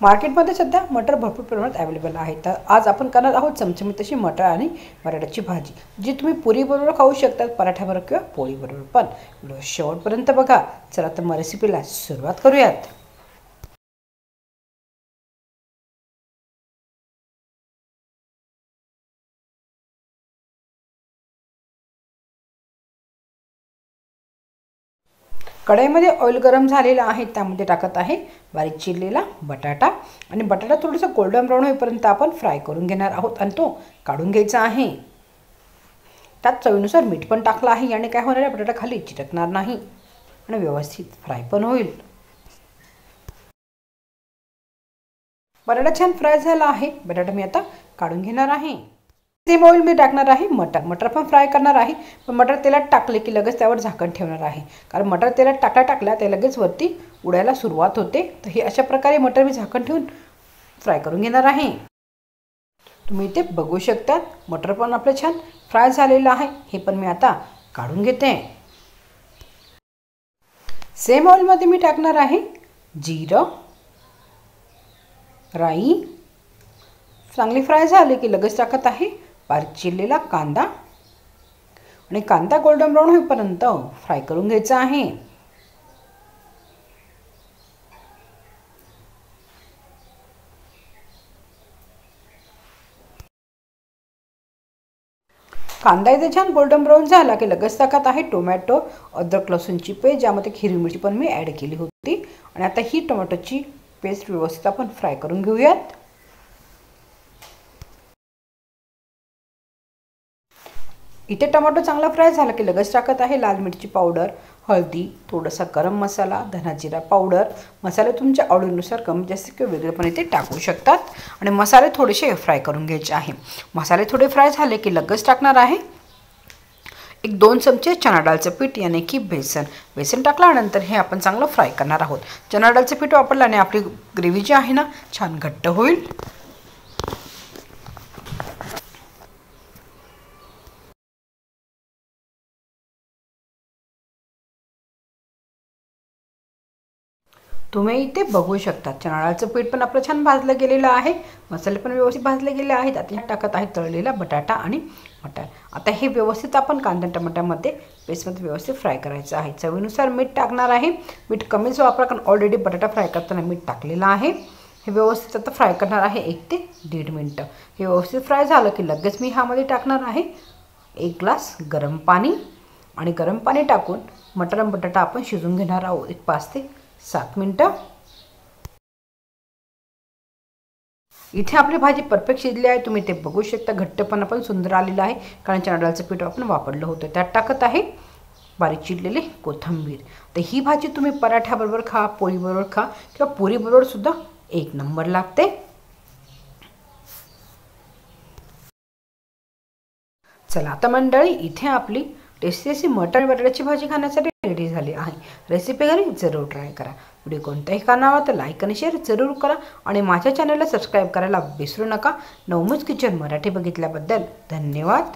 मार्केटमध्ये सध्या मटर भरपूर प्रमाणात अवेलेबल आहे। तर आज आपण करणार आहोत चमचमीत अशी मटर आणि बटाट्याची भाजी, जी तुम्ही पुरी बरोबर खाऊ शकता, पराठ्याबरोबर किंवा पोळी बरोबर पण। व्हिडिओ शेवटपर्यंत बघा। चला तर मग रेसिपीला सुरुवात करूयात। कढईमध्ये ऑइल गरम झालेला आहे, त्यामध्ये टाकत आहे बारीक चिरलेला बटाटा आणि बटाटा थोडासा गोल्डन ब्राउन होईपर्यंत आपण फ्राय करून घेणार आहोत आणि तो काढून घ्यायचा आहे। त्यात चवीनुसार मीठ पण टाकलं आहे, याने काय होणार आहे, बटाटा खाली चिटकणार नाही आणि व्यवस्थित फ्राय पण होईल। बटाटा छान फ्राय झाला आहे। बटाटा मी आता काढून घेणार आहे। सेम ऑइल मी टाकणार आहे मटर पण फ्राय करणार आहे, पण मटर तेलात टाकले की लगेच त्यावर झाकण ठेवणार आहे, कारण मटर तेलात टाकल्या ते लगेच वरती उडायला सुरुवात होते। तर हे अशा प्रकारे मटर मी झाकण ठेवून फ्राय करून घेणार आहे। तुम्ही इथे बघू शकता मटर पण आपले छान फ्राय झालेलं आहे। हे पण मी आता काढून घेते। सेम ऑइल मध्ये मी टाकणार आहे जिरं, राई। चांगली फ्राय झाली की लगेच टाकत आहे बारीक चिरलेला कांदा आणि कांदा गोल्डन ब्राउन होईपर्यंत फ्राय करून घ्यायचा आहे। कांदा इथे छान गोल्डन ब्राउन झाला की लगेच टाकत आहे टोमॅटो, अद्रक लसूणची पेस्ट, ज्यामध्ये हिरवी मिरची पण मी ॲड केली होती। आणि आता ही टोमॅटोची पेस्ट व्यवस्थित आपण फ्राय करून घेऊयात। इथे टोमॅटो चांगला फ्राय झाला की लगेच टाकत आहे लाल मिरची पावडर, हळदी, थोडासा गरम मसाला, धना जिरा पावडर। मसाले तुमच्या आवडीनुसार कमी जास्त किंवा वेगळे पण इथे टाकू शकतात आणि मसाले थोडेसे फ्राय करून घ्यायचे आहे। मसाले थोडे फ्राय झाले की लगेच टाकणार आहे 1-2 चमचे चणा डाळचं पीठ, याने की बेसन टाकल्यानंतर हे आपण चांगलं फ्राय करणार आहोत। चणा डाळचं पीठ वापरल्याने आपली ग्रेव्ही जी आहे ना छान घट्ट होईल। तुम्ही इथे बघू शकता चणा डाळचं पीठ पण आपलं छान भाजलं गेलेलं आहे, मसाले पण व्यवस्थित भाजले गेले आहेत। आता ह्यात टाकत आहे तळलेला बटाटा आणि मटर। आता हे व्यवस्थित आपण कांदा टमाट्यामध्ये पेस्टमध्ये व्यवस्थित फ्राय करायचं आहे। चवीनुसार मीठ टाकणार आहे। मीठ कमीच वापरा, कारण ऑलरेडी बटाटा फ्राय करताना मीठ टाकलेलं आहे। हे व्यवस्थित आता फ्राय करणार आहे 1 ते 1.5 मिनिटं। हे व्यवस्थित फ्राय झालं की लगेच मी ह्यामध्ये टाकणार आहे 1 ग्लास गरम पाणी आणि गरम पाणी टाकून मटर आणि बटाटा आपण शिजवून घेणार आहोत 5 ते 7 मिनिटं। इथे आपली भाजी परफेक्ट शिजली आहे। तुम्ही ते बघू शकता घट्टपणा पण सुंदर आलेला आहे, कारण चणा डाळचं पीठ आपण वापरलं होतं। त्यात टाकत आहे बारीक चिरलेली कोथिंबीर। तर ही भाजी तुम्ही पराठ्याबरोबर खा, पोळीबरोबर खा किंवा पुरीबरोबर सुद्धा एक नंबर लागते। चला आता मंडळी, इथे आपली टेस्टी अशी मटर आणि बटाट्याची भाजी खाण्यासाठी रेडी झाली आहे। रेसिपी घरी जरूर ट्राय करा। व्हिडिओ कोणत्याही कारणावर तर लाईक आणि शेअर जरूर करा आणि माझ्या चॅनलला सबस्क्राईब करायला विसरू नका। नवमुज किचन मराठी बघितल्याबद्दल धन्यवाद।